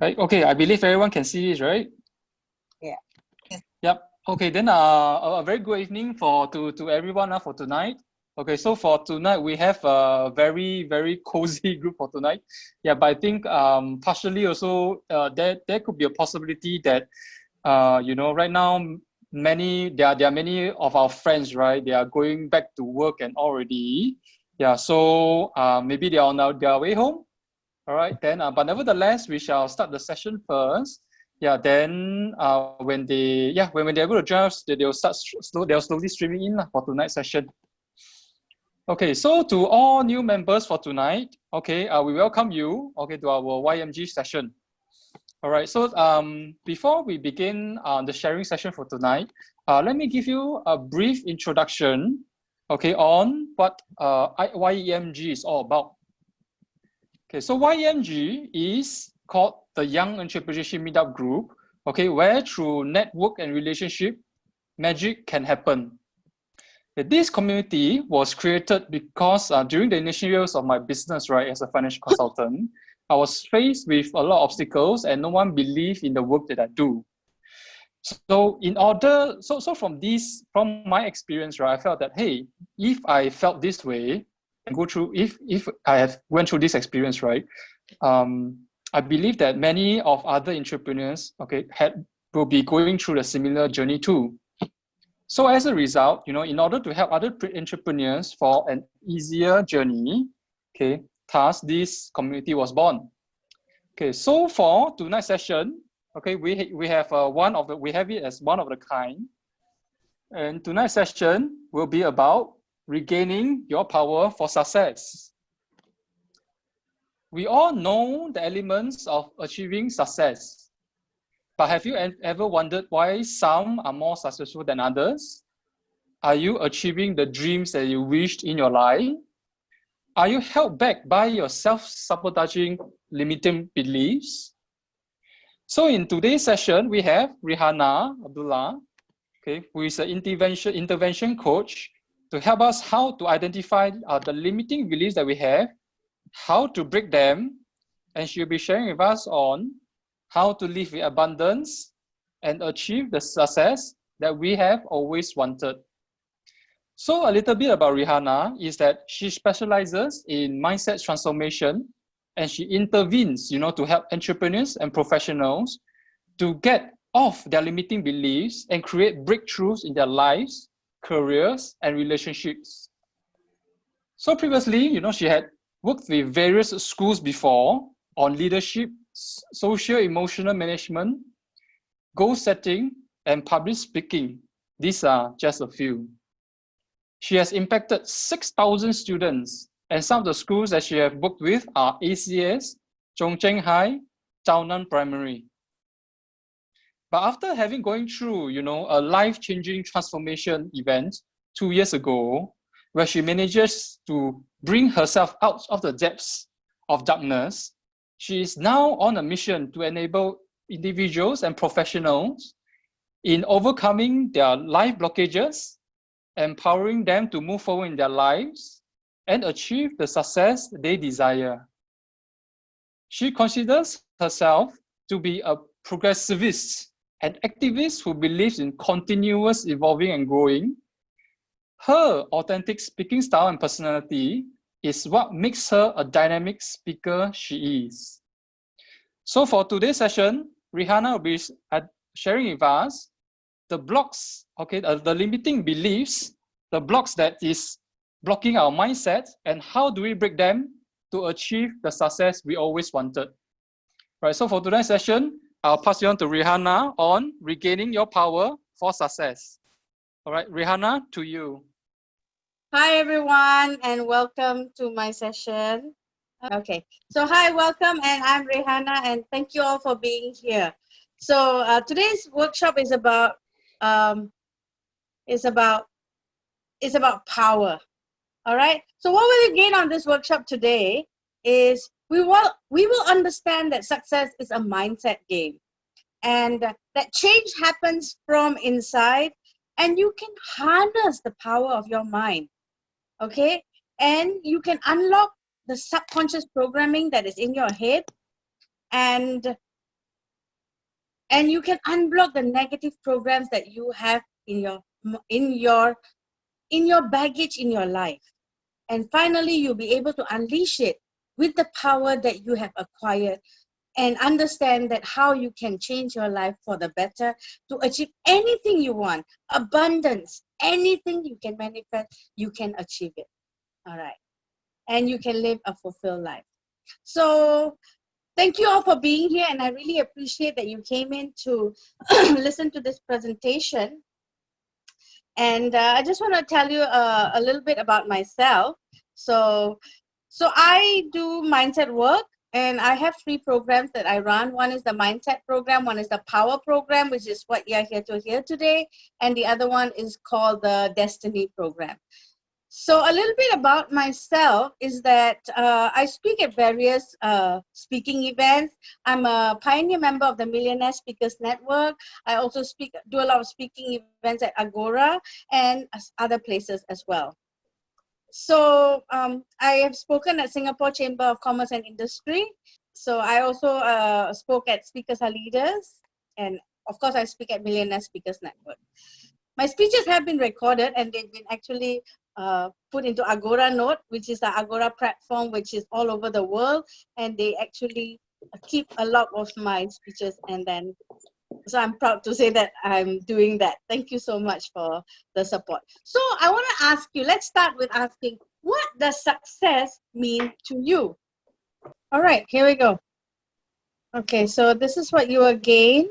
Right. Okay. I believe everyone can see this, right? Yeah. Yep. Okay. Then a very good evening to everyone for tonight. Okay. So for tonight we have a very cozy group for tonight. Yeah. But I think partially also there could be a possibility that right now there are many of our friends, right? They are going back to work and already. Yeah. So maybe they are on their way home. All right, then, but nevertheless, we shall start the session first. Yeah, then when they're able to join us, they'll slowly streaming in for tonight's session. Okay, so to all new members for tonight, okay, we welcome you, okay, to our YMG session. All right, so before we begin the sharing session for tonight, let me give you a brief introduction, okay, on what YEMG is all about. Okay, so YMG is called the Young Entrepreneurship Meetup Group, okay, where through network and relationship, magic can happen. Okay, this community was created because during the initial years of my business, right, as a financial consultant, I was faced with a lot of obstacles and no one believed in the work that I do. So from my experience, right, I felt that, hey, if I felt this way and if I have went through this experience, right, I believe that many of other entrepreneurs, okay, will be going through a similar journey too. So as a result, in order to help other entrepreneurs for an easier journey, okay, thus this community was born. Okay, so for tonight's session, okay, we have it as one of the kind, and tonight's session will be about regaining your power for success. We all know the elements of achieving success, but have you ever wondered why some are more successful than others? Are you achieving the dreams that you wished in your life? Are you held back by your self-sabotaging limiting beliefs? So in today's session, we have Reihana Abdullah, okay, who is an intervention coach to help us how to identify the limiting beliefs that we have, how to break them, and she'll be sharing with us on how to live with abundance and achieve the success that we have always wanted. So a little bit about Reihana is that she specializes in mindset transformation and she intervenes, to help entrepreneurs and professionals to get off their limiting beliefs and create breakthroughs in their lives, careers, and relationships. So previously, she had worked with various schools before on leadership, social emotional management, goal setting, and public speaking. These are just a few. She has impacted 6,000 students, and some of the schools that she has worked with are ACS, Chongqing High, Chaonan Primary. But after going through, a life-changing transformation event 2 years ago, where she manages to bring herself out of the depths of darkness, she is now on a mission to enable individuals and professionals in overcoming their life blockages, empowering them to move forward in their lives and achieve the success they desire. She considers herself to be a progressivist, an activist who believes in continuous evolving and growing. Her authentic speaking style and personality is what makes her a dynamic speaker she is. So for today's session, Reihana will be sharing with us the blocks, okay, the limiting beliefs, the blocks that is blocking our mindset, and how do we break them to achieve the success we always wanted. Right, so for today's session, I'll pass you on to Reihana on regaining your power for success. All right, Reihana, to you. Hi, everyone, and welcome to my session. Okay, so hi, welcome, and I'm Reihana, and thank you all for being here. So today's workshop is about power. All right. So what we'll gain on this workshop today is we will understand that success is a mindset game, and that change happens from inside, and you can harness the power of your mind. Okay, and you can unlock the subconscious programming that is in your head, and and you can unblock the negative programs that you have in your baggage in your life. And finally, you'll be able to unleash it with the power that you have acquired, and understand that how you can change your life for the better to achieve anything you want. Abundance, anything you can manifest, you can achieve it. All right. And you can live a fulfilled life. So thank you all for being here, and I really appreciate that you came in to listen to this presentation. And I just want to tell you a little bit about myself. So I do mindset work, and I have 3 programs that I run. One is the mindset program, one is the power program, which is what you're here to hear today, and the other one is called the destiny program. So a little bit about myself is that I speak at various speaking events. I'm a pioneer member of the Millionaire Speakers Network. I also do a lot of speaking events at Agora and other places as well. So I have spoken at Singapore Chamber of Commerce and Industry. So I also spoke at Speakers Are Leaders. And of course, I speak at Millionaire Speakers Network. My speeches have been recorded, and they've been actually put into Agora Note, which is the Agora platform, which is all over the world. And they actually keep a lot of my speeches, and then so I'm proud to say that I'm doing that. Thank you so much for the support. So I want to ask you, let's start with asking, what does success mean to you? All right, here we go. Okay, so this is what you will gain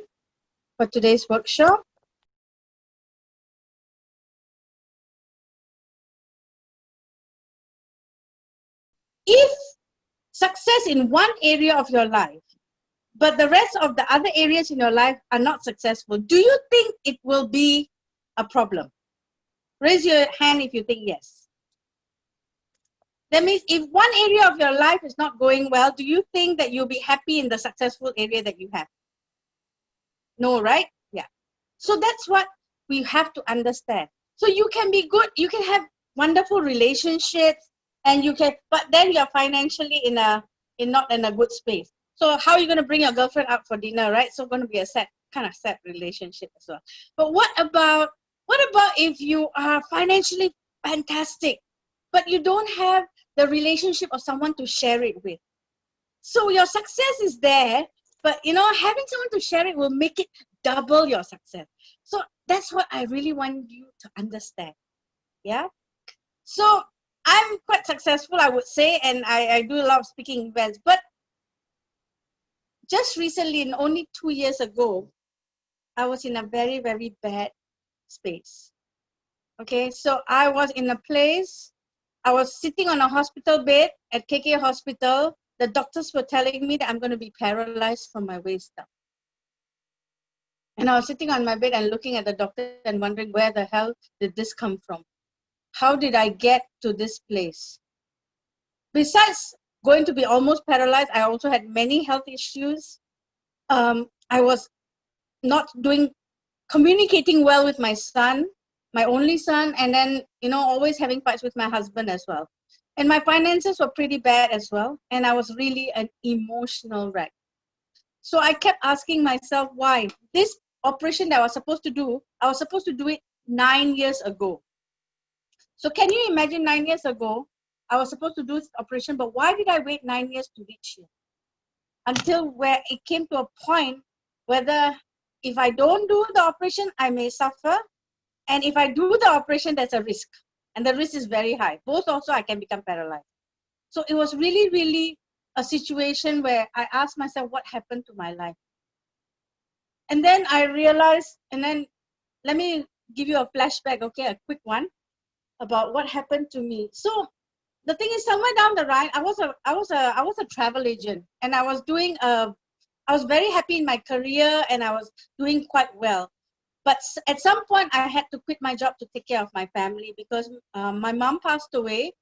for today's workshop. If success in one area of your life, but the rest of the other areas in your life are not successful, do you think it will be a problem? Raise your hand if you think yes. That means if one area of your life is not going well, do you think that you'll be happy in the successful area that you have? No, right? Yeah. So that's what we have to understand. So you can be good, you can have wonderful relationships, and you can, but then you're financially not in a good space. So how are you going to bring your girlfriend out for dinner, right? So going to be a kind of sad relationship as well. But what about if you are financially fantastic, but you don't have the relationship of someone to share it with? So your success is there, but having someone to share it will make it double your success. So that's what I really want you to understand. Yeah. So I'm quite successful, I would say, and I do a lot of speaking events. But just recently, and only 2 years ago, I was in a very, very bad space. Okay, so I was in a place, I was sitting on a hospital bed at KK Hospital. The doctors were telling me that I'm going to be paralyzed from my waist down. And I was sitting on my bed and looking at the doctor and wondering, where the hell did this come from? How did I get to this place? Besides going to be almost paralyzed, I also had many health issues. I was not communicating well with my son, my only son, and then, always having fights with my husband as well. And my finances were pretty bad as well. And I was really an emotional wreck. So I kept asking myself, why? This operation that I was supposed to do it 9 years ago. So can you imagine 9 years ago, I was supposed to do this operation, but why did I wait 9 years to reach here? Until where it came to a point whether if I don't do the operation, I may suffer. And if I do the operation, there's a risk. And the risk is very high. Both also, I can become paralyzed. So it was really, really a situation where I asked myself, what happened to my life? And then I realized, and then let me give you a flashback, okay, a quick one about what happened to me. So the thing is, somewhere down the line, I was a travel agent, and I was very happy in my career, and I was doing quite well. But at some point, I had to quit my job to take care of my family because my mom passed away,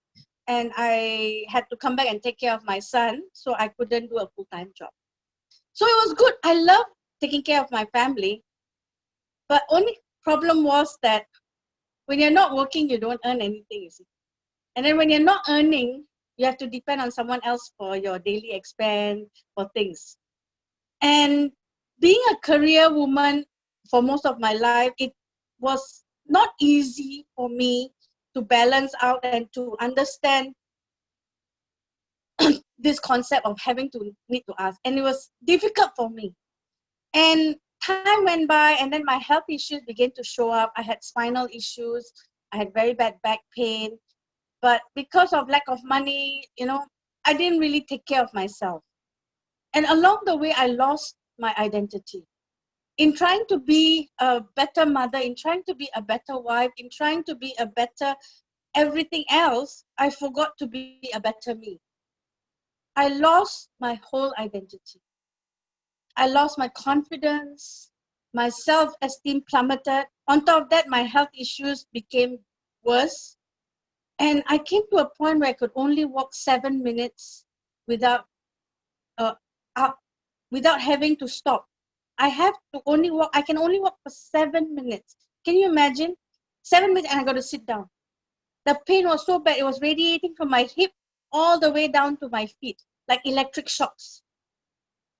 and I had to come back and take care of my son, so I couldn't do a full-time job. So it was good. I love taking care of my family, but only problem was that when you're not working, you don't earn anything, you see. And then when you're not earning, you have to depend on someone else for your daily expense, for things. And being a career woman for most of my life, it was not easy for me to balance out and to understand this concept of having to need to ask. And it was difficult for me. And time went by, and then my health issues began to show up. I had spinal issues. I had very bad back pain. But because of lack of money, I didn't really take care of myself. And along the way, I lost my identity. In trying to be a better mother, in trying to be a better wife, in trying to be a better everything else, I forgot to be a better me. I lost my whole identity. I lost my confidence. My self-esteem plummeted. On top of that, my health issues became worse. And I came to a point where I could only walk 7 minutes without uh, without having to stop. I can only walk for 7 minutes. Can you imagine? 7 minutes and I got to sit down. The pain was so bad. It was radiating from my hip all the way down to my feet, like electric shocks.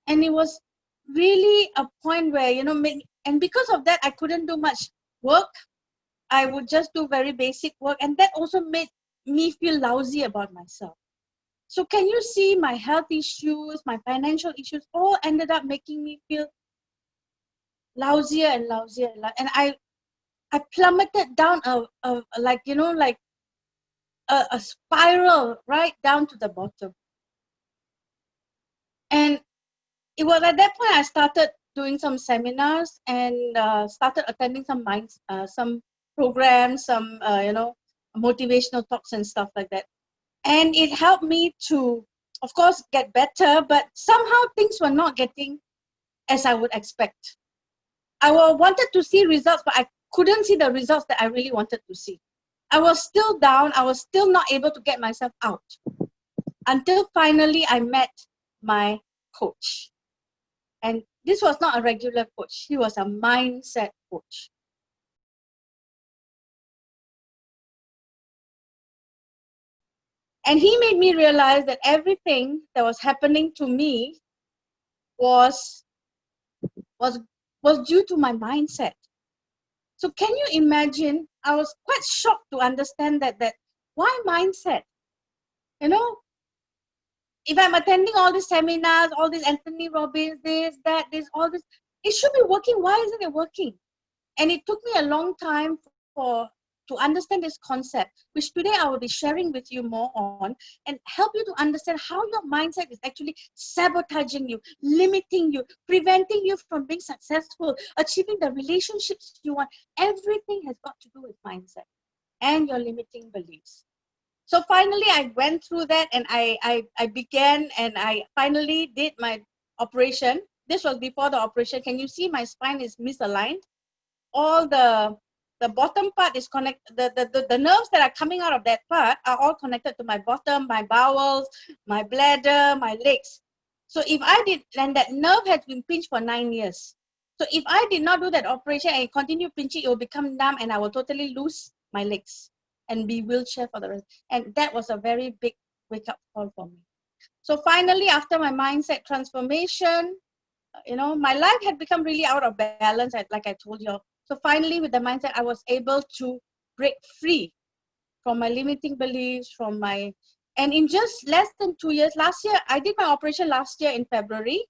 And it was really a point where, and because of that, I couldn't do much work. I would just do very basic work. And that also made me feel lousy about myself. So can you see my health issues, my financial issues, all ended up making me feel lousier and lousier. And I plummeted down a spiral right down to the bottom. And it was at that point I started doing some seminars and started attending some programs, some motivational talks and stuff like that. And it helped me to, of course, get better, but somehow things were not getting as I would expect. I wanted to see results, but I couldn't see the results that I really wanted to see. I was still down. I was still not able to get myself out until finally I met my coach. And this was not a regular coach. He was a mindset coach. And he made me realize that everything that was happening to me was due to my mindset. So can you imagine? I was quite shocked to understand that why mindset? If I'm attending all these seminars, all these Anthony Robbins, all this, it should be working. Why isn't it working? And it took me a long time to understand this concept, which today I will be sharing with you more on and help you to understand how your mindset is actually sabotaging you, limiting you, preventing you from being successful, achieving the relationships you want. Everything has got to do with mindset and your limiting beliefs. So finally, I went through that and I began and I finally did my operation. This was before the operation. Can you see my spine is misaligned? All the bottom part is connected. The nerves that are coming out of that part are all connected to my bottom, my bowels, my bladder, my legs. So if I did, and that nerve has been pinched for 9 years. So if I did not do that operation and continue pinching, it will become numb and I will totally lose my legs and be wheelchair for the rest. And that was a very big wake-up call for me. So finally, after my mindset transformation, my life had become really out of balance, like I told you. So finally, with the mindset, I was able to break free from my limiting beliefs, and in just less than 2 years, last year, I did my operation last year in February,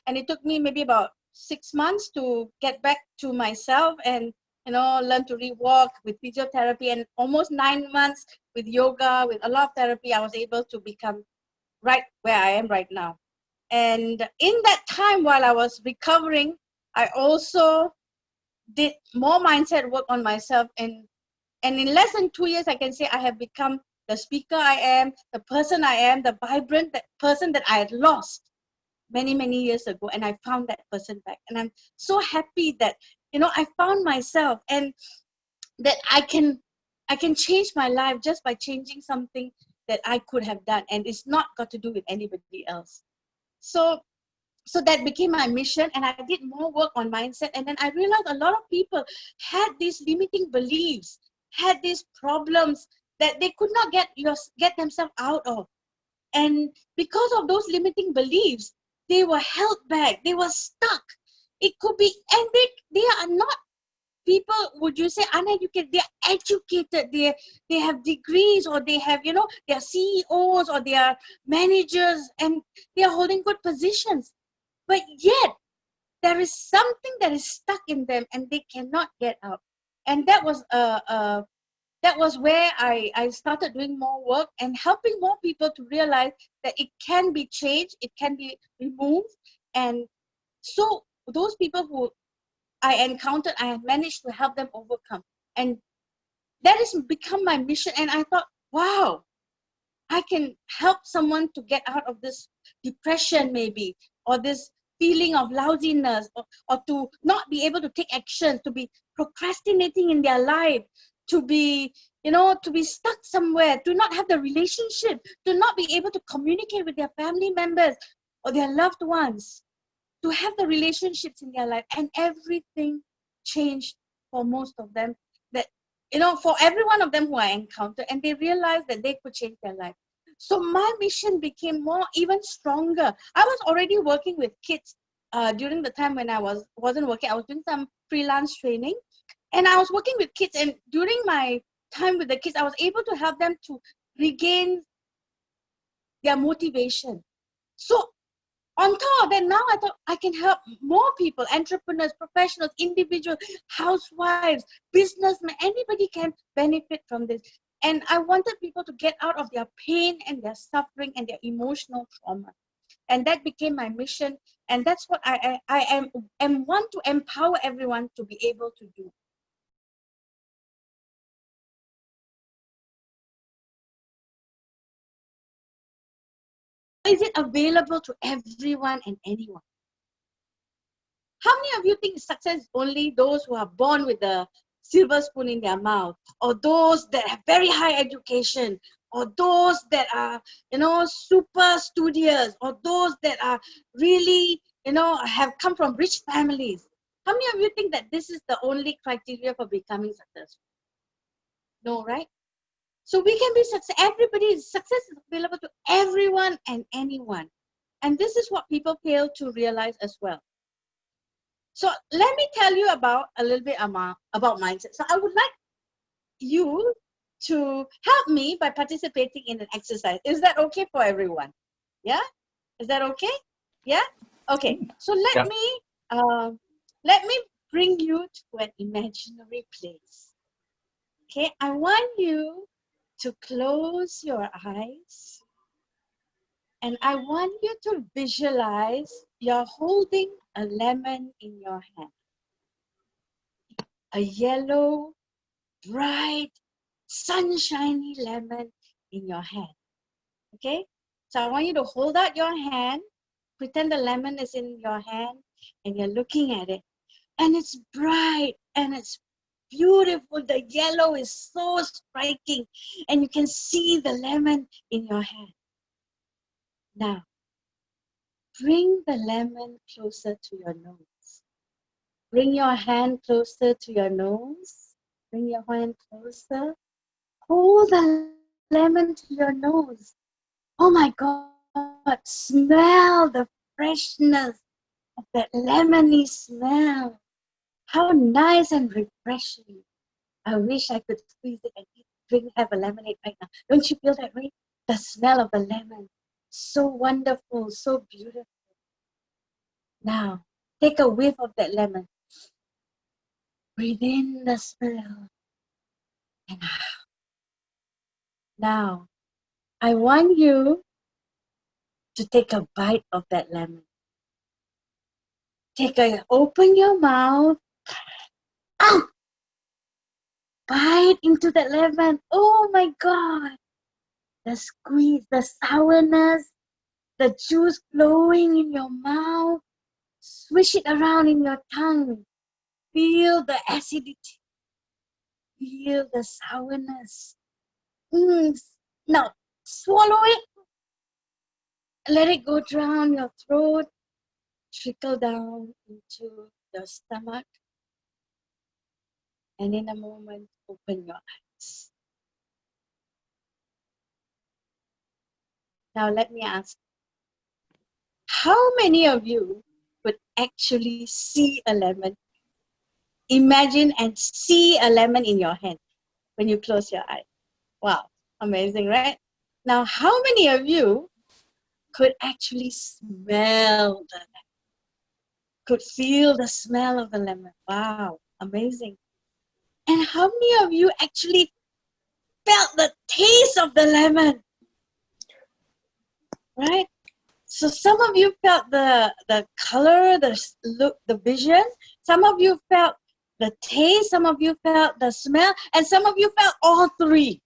and it took me maybe about 6 months to get back to myself and learn to rewalk with physiotherapy, and almost 9 months with yoga, with a lot of therapy, I was able to become right where I am right now. And in that time while I was recovering, I also did more mindset work on myself. And in less than 2 years, I can say I have become the speaker I am, the person I am, the vibrant person that I had lost many, many years ago. And I found that person back. And I'm so happy that, I found myself and that I can change my life just by changing something that I could have done. And it's not got to do with anybody else. So that became my mission, and I did more work on mindset. And then I realized a lot of people had these limiting beliefs, had these problems that they could not get themselves out of. And because of those limiting beliefs, they were held back, they were stuck. It could be, and they are not people, would you say, uneducated. They are educated. They have degrees, or they have, they are CEOs, or they are managers, and they are holding good positions. But yet, there is something that is stuck in them, and they cannot get out. And that was where I started doing more work and helping more people to realize that it can be changed, it can be removed. And so those people who I encountered, I have managed to help them overcome. And that has become my mission. And I thought, wow, I can help someone to get out of this depression, maybe, or this feeling of lousiness, or to not be able to take action, to be procrastinating in their life, to be, to be stuck somewhere, to not have the relationship, to not be able to communicate with their family members or their loved ones, to have the relationships in their life. And everything changed for most of them. That, for every one of them who I encountered, and they realized that they could change their life. So my mission became even stronger. I was already working with kids during the time when I wasn't working. I was doing some freelance training, and I was working with kids. And during my time with the kids, I was able to help them to regain their motivation. So on top of that, now I thought I can help more people, entrepreneurs, professionals, individuals, housewives, businessmen. Anybody can benefit from this. And I wanted people to get out of their pain and their suffering and their emotional trauma. And that became my mission. And that's what I want to empower everyone to be able to do. Is it available to everyone and anyone? How many of you think success is only those who are born with a silver spoon in their mouth, or those that have very high education, or those that are, super studious, or those that are really, have come from rich families? How many of you think that this is the only criteria for becoming successful? No, right? So we can be success. Success is available to everyone and anyone. And this is what people fail to realize as well. So let me tell you a little bit about mindset. So I would like you to help me by participating in an exercise. Is that okay for everyone? Yeah? Is that okay? Yeah? Okay. So let me bring you to an imaginary place. Okay? I want you to close your eyes, and I want you to visualize you're holding a lemon in your hand. A yellow, bright, sunshiny lemon in your hand. Okay? So I want you to hold out your hand, pretend the lemon is in your hand, and you're looking at it. And it's bright and it's beautiful. The yellow is so striking, and you can see the lemon in your hand. Now, bring the lemon closer to your nose. Bring your hand closer to your nose. Bring your hand closer. Hold the lemon to your nose. Oh my God, smell the freshness of that lemony smell. How nice and refreshing. I wish I could squeeze it and have a lemonade right now. Don't you feel that way? The smell of the lemon. So wonderful, so beautiful. Now, take a whiff of that lemon. Breathe in the smell. And out. Now, I want you to take a bite of that lemon. Open your mouth. Ah! Bite into that lemon. Oh my God. The squeeze, the sourness, the juice flowing in your mouth. Swish it around in your tongue. Feel the acidity. Feel the sourness. Now, swallow it. Let it go down your throat. Trickle down into your stomach. And in a moment, open your eyes. Now let me ask, how many of you would actually see a lemon. Imagine and see a lemon in your hand when you close your eyes. Wow, amazing, right? Now, how many of you could actually smell the lemon? Could feel the smell of the lemon? Wow, amazing. And how many of you actually felt the taste of the lemon? Right? So some of you felt the color, the look, the vision. Some of you felt the taste. Some of you felt the smell. And some of you felt all three.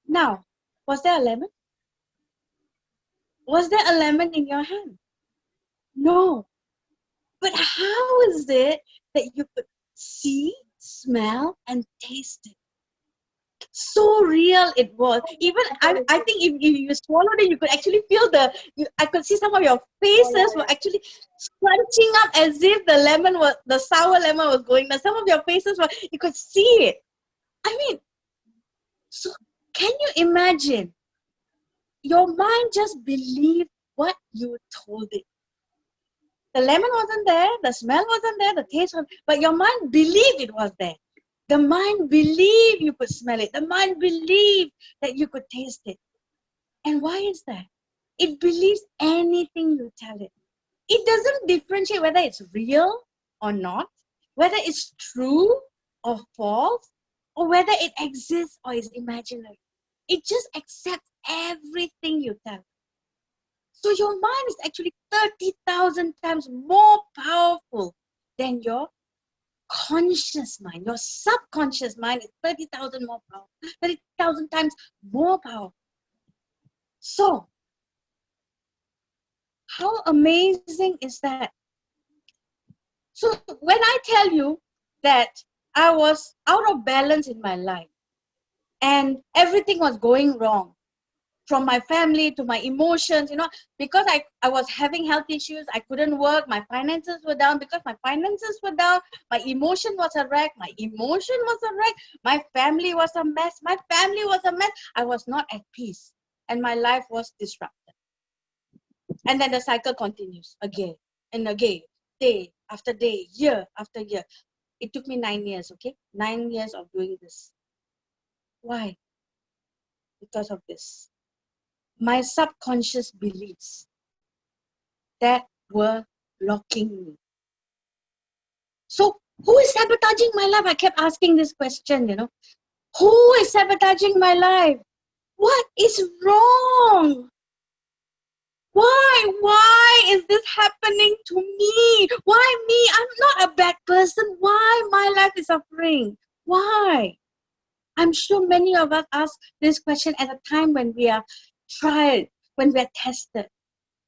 Now, was there a lemon? Was there a lemon in your hand? No. But how is it that you could see, smell, and taste it? So real it was. Even I think if you swallowed it, you could actually feel I could see some of your faces were actually scrunching up as if the sour lemon was going down. Some of your faces were, you could see it. I mean, so can you imagine? Your mind just believed what you told it. The lemon wasn't there, the smell wasn't there, the taste wasn't, but your mind believed it was there. The mind believed you could smell it. The mind believed that you could taste it. And why is that? It believes anything you tell it. It doesn't differentiate whether it's real or not, whether it's true or false, or whether it exists or is imaginary. It just accepts everything you tell. So your mind is actually 30,000 times more powerful than your conscious mind. Your subconscious mind is 30,000 more powerful, 30,000 times more powerful. So, how amazing is that? So, when I tell you that I was out of balance in my life and everything was going wrong, from my family to my emotions, because I was having health issues, I couldn't work, my finances were down. Because my finances were down, my emotion was a wreck, my family was a mess, I was not at peace, and my life was disrupted. And then the cycle continues again and again, day after day, year after year. It took me 9 years, okay? 9 years of doing this. Why? Because of this. My subconscious beliefs that were blocking me. So who is sabotaging my life? I kept asking this question, Who is sabotaging my life? What is wrong? Why is this happening to me? Why me? I'm not a bad person. Why my life is suffering? Why? I'm sure many of us ask this question at a time when we are tried, when we are tested.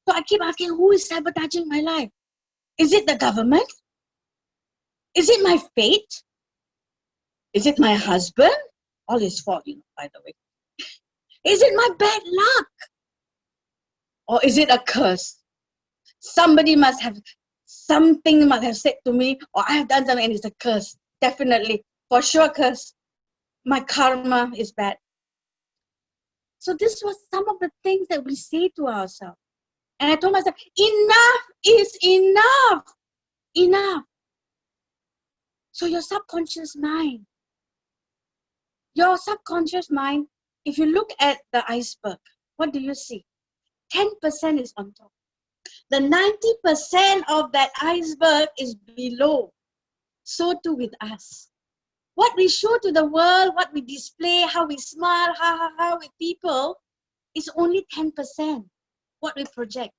So I keep asking, who is sabotaging my life? Is it the government? Is it my fate? Is it my husband? All his fault, by the way. Is it my bad luck? Or is it a curse? Something must have said to me, or I have done something and it's a curse. Definitely. For sure curse. My karma is bad. So this was some of the things that we say to ourselves. And I told myself, enough is enough. Enough. So your subconscious mind, if you look at the iceberg, what do you see? 10% is on top. The 90% of that iceberg is below. So too with us. What we show to the world, what we display, how we smile, ha with people, is only 10% what we project.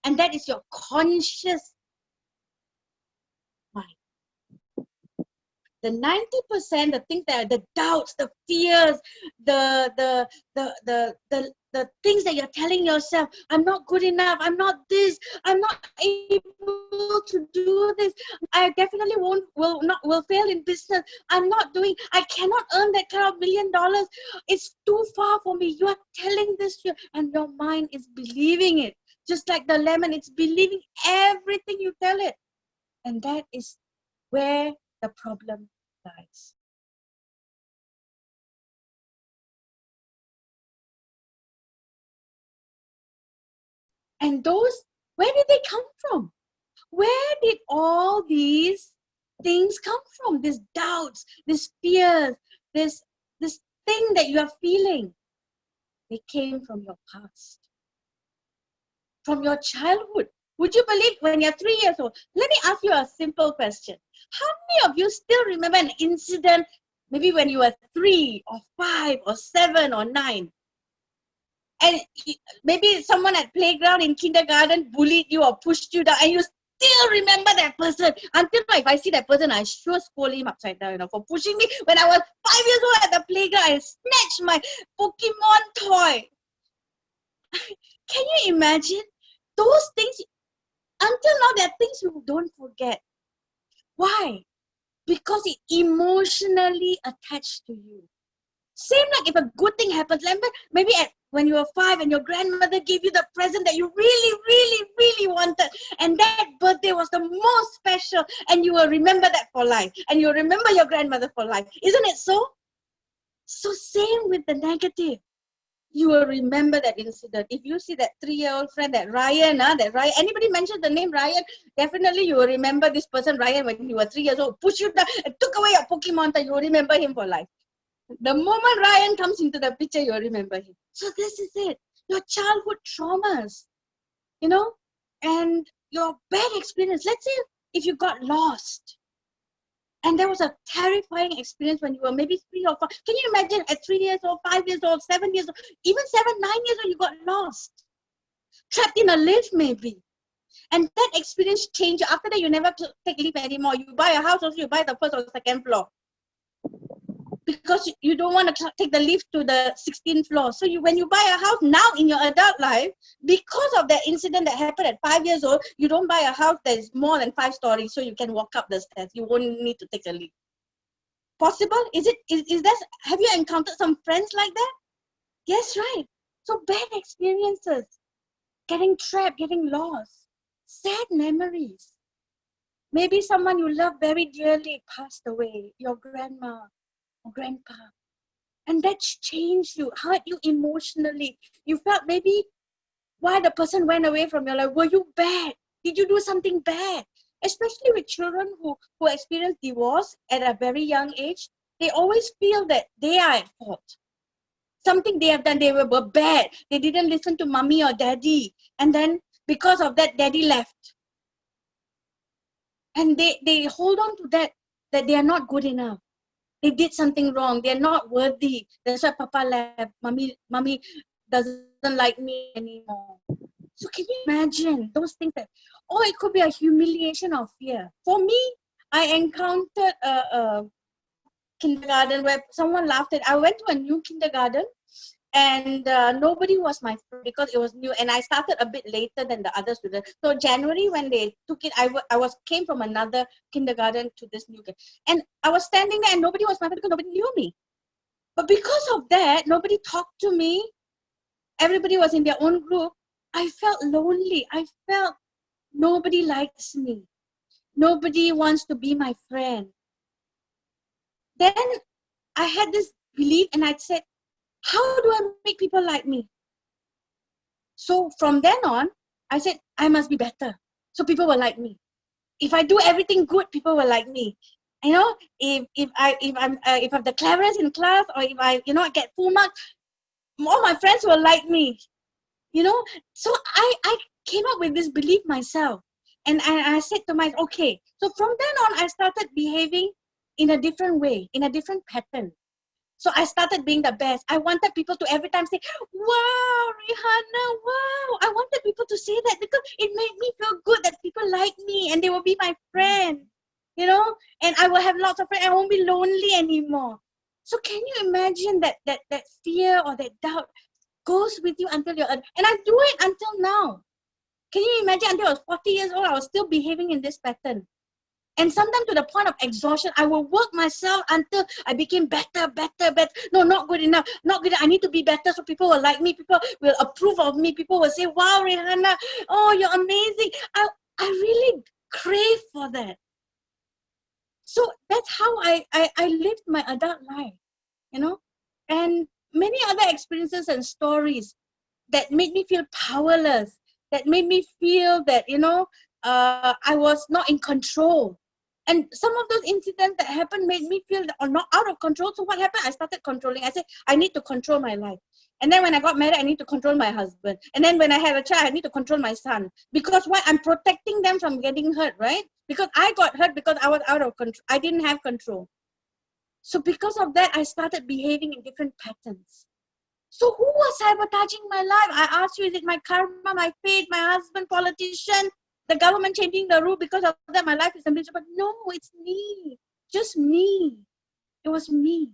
And that is your conscious mind. The 90%, the things that are the doubts, the fears, the things that you're telling yourself, I'm not good enough, I'm not this, I'm not able to do this, I definitely will fail in business, I cannot earn that kind of $1 million, it's too far for me. You are telling this to you, and your mind is believing it. Just like the lemon, it's believing everything you tell it. And that is where the problem lies. And Where did they come from? Where did all these things come from? These doubts, these fears, this thing that you are feeling. They came from your past, from your childhood. Would you believe when you're 3 years old? Let me ask you a simple question. How many of you still remember an incident, maybe when you were 3 or 5 or 7 or 9? And maybe someone at playground in kindergarten bullied you or pushed you down, and you still remember that person. Until now, if I see that person, I sure scold him upside down, for pushing me when I was 5 years old at the playground. I snatched my Pokemon toy. Can you imagine? Those things, until now, there are things you don't forget. Why? Because it emotionally attached to you. Same like if a good thing happens, maybe when you were 5 and your grandmother gave you the present that you really, really, really wanted, and that birthday was the most special, and you will remember that for life, and you'll remember your grandmother for life. Isn't it so? So same with the negative. You will remember that incident. If you see that 3-year-old friend, that Ryan, anybody mentions the name Ryan, definitely you will remember this person, Ryan, when you were 3 years old, pushed you down and took away your Pokemon, you will remember him for life. The moment Ryan comes into the picture, you'll remember him. So this is it. Your childhood traumas, and your bad experience. Let's say if you got lost, and there was a terrifying experience when you were maybe 3 or 4. Can you imagine at 3 years old, 5 years old, 7 years old, even 7, 9 years old, you got lost, trapped in a lift maybe. And that experience changed. After that, you never take lift anymore. You buy a house, also you buy the first or second floor. Because you don't want to take the lift to the 16th floor. So when you buy a house now in your adult life, because of that incident that happened at 5 years old, you don't buy a house that is more than 5 stories, so you can walk up the stairs. You won't need to take a lift. Possible? Is that? Have you encountered some friends like that? Yes, right. So bad experiences, getting trapped, getting lost, sad memories. Maybe someone you love very dearly passed away, your grandma or grandpa. And that changed you, hurt you emotionally. You felt maybe why the person went away from your life. Were you bad? Did you do something bad? Especially with children who experience divorce at a very young age, they always feel that they are at fault. Something they have done, they were bad. They didn't listen to mommy or daddy. And then because of that, daddy left. And they hold on to that they are not good enough. They did something wrong. They're not worthy. That's why Papa left. Mommy doesn't like me anymore. So can you imagine those things or it could be a humiliation or fear. For me, I encountered a kindergarten where someone laughed at. I went to a new kindergarten and nobody was my friend because it was new and I started a bit later than the other students. So January when they took it, I came from another kindergarten to this new kid. And I was standing there and nobody was my friend because nobody knew me. But because of that, nobody talked to me. Everybody was in their own group. I felt lonely. I felt nobody likes me. Nobody wants to be my friend. Then I had this belief and I said, how do I make people like me? So from then on, I said, I must be better. So people will like me. If I do everything good, people will like me. If I'm the cleverest in class, or if I get full marks, all my friends will like me. So I came up with this belief myself. And I said to myself, okay. So from then on, I started behaving in a different way, in a different pattern. So I started being the best. I wanted people to every time say, wow, Reihana, wow. I wanted people to say that because it made me feel good that people like me and they will be my friend, and I will have lots of friends. I won't be lonely anymore. So can you imagine that fear or that doubt goes with you until you're, and I do it until now. Can you imagine until I was 40 years old, I was still behaving in this pattern. And sometimes to the point of exhaustion, I will work myself until I became better. No, not good enough. Not good. I need to be better so people will like me. People will approve of me. People will say, wow, Reihana, oh, you're amazing. I really crave for that. So that's how I lived my adult life, and many other experiences and stories that made me feel powerless, that made me feel that, I was not in control. And some of those incidents that happened made me feel that I'm not out of control. So what happened? I started controlling. I said, I need to control my life. And then when I got married, I need to control my husband. And then when I have a child, I need to control my son. Because why? I'm protecting them from getting hurt, right? Because I got hurt because I was out of control. I didn't have control. So because of that, I started behaving in different patterns. So who was sabotaging my life? I asked you, is it my karma, my fate, my husband, politician, the government changing the rule? Because of that, my life is miserable. But no, it's me. Just me. It was me.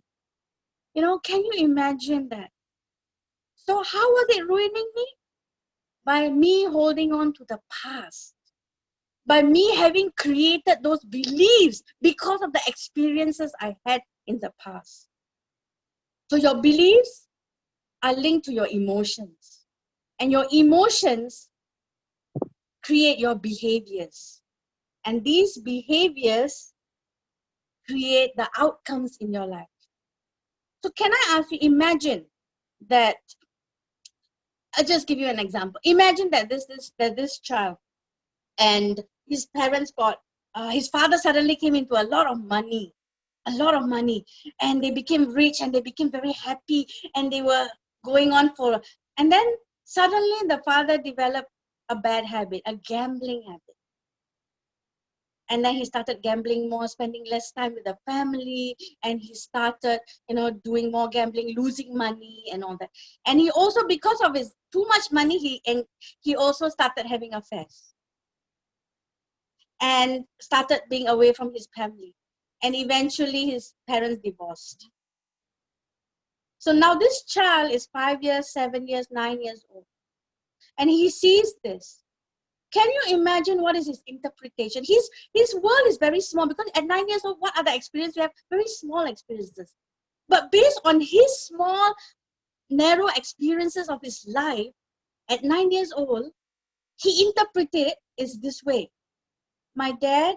Can you imagine that? So how was it ruining me? By me holding on to the past. By me having created those beliefs because of the experiences I had in the past. So your beliefs are linked to your emotions. And your emotions create your behaviors. And these behaviors create the outcomes in your life. So can I ask you, imagine that, I'll just give you an example. Imagine that this child and his parents his father suddenly came into a lot of money, and they became rich and they became very happy and they were going on and then suddenly the father developed a bad habit, a gambling habit. And then he started gambling more, spending less time with the family, and he started, doing more gambling, losing money and all that. And he also, because of his too much money, he also started having affairs and started being away from his family. And eventually his parents divorced. So now this child is 5 years, 7 years, 9 years old. And he sees this. Can you imagine what is his interpretation? His world is very small because at 9 years old, what are the experiences we have? Very small experiences. But based on his small, narrow experiences of his life, at 9 years old, he interpreted it this way. My dad,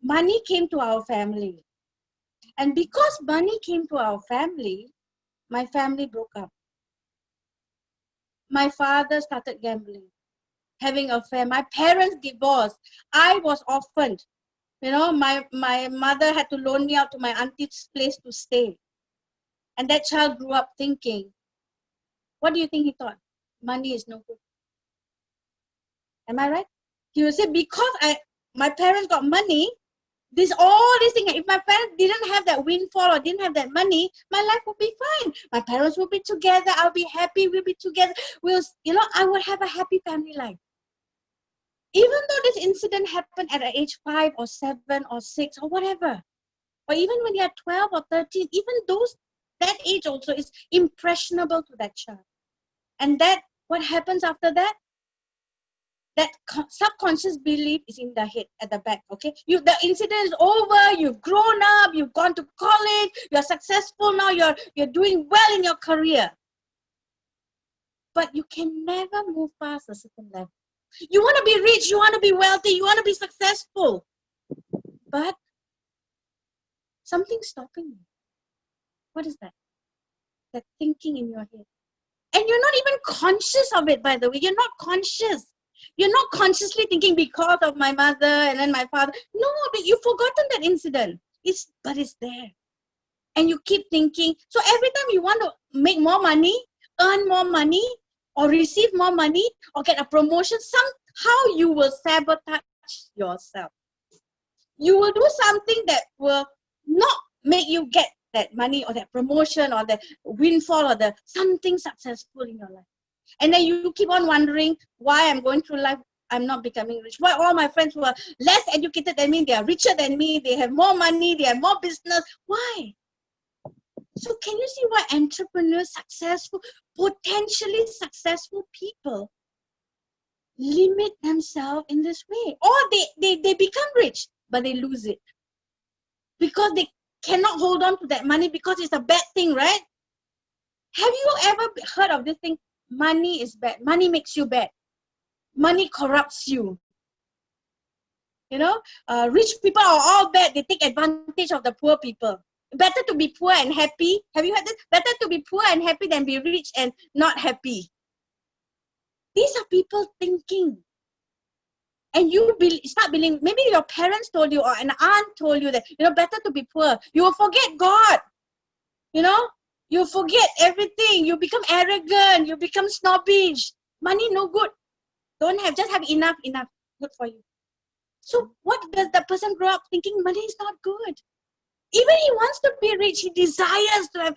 money came to our family. And because money came to our family, my family broke up. My father started gambling, having an affair. My parents divorced. I was orphaned. My mother had to loan me out to my auntie's place to stay. And that child grew up thinking, what do you think he thought? Money is no good. Am I right? He would say, because my parents got money, all these things, if my parents didn't have that windfall or didn't have that money, my life would be fine. My parents would be together. I'll be happy. We'll be together. I would have a happy family life. Even though this incident happened at age 5 or 7 or 6 or whatever, or even when you're 12 or 13, even that age also is impressionable to that child. And what happens after that? That subconscious belief is in the head, at the back, okay? The incident is over, you've grown up, you've gone to college, you're successful now, you're doing well in your career. But you can never move past a certain level. You want to be rich, you want to be wealthy, you want to be successful. But something's stopping you. What is that? That thinking in your head. And you're not even conscious of it, by the way. You're not conscious. You're not consciously thinking because of my mother and then my father. No, but you've forgotten that incident. But it's there. And you keep thinking. So every time you want to make more money, earn more money, or receive more money, or get a promotion, somehow you will sabotage yourself. You will do something that will not make you get that money or that promotion or the windfall or something successful in your life. And then you keep on wondering why I'm going through life, I'm not becoming rich. Why all my friends who are less educated than me, they are richer than me, they have more money, they have more business. Why? So can you see why entrepreneurs, potentially successful people limit themselves in this way? Or they become rich, but they lose it. Because they cannot hold on to that money because it's a bad thing, right? Have you ever heard of this thing? Money is bad. Money makes you bad. Money corrupts you. Rich people are all bad. They take advantage of the poor people. Better to be poor and happy. Have you heard this? Better to be poor and happy than be rich and not happy. These are people thinking. And you start believing, maybe your parents told you or an aunt told you that, better to be poor. You will forget God. You forget everything. You become arrogant. You become snobbish. Money no good. Just have enough. Good for you. So what does the person grow up thinking? Money is not good. Even he wants to be rich. He desires to have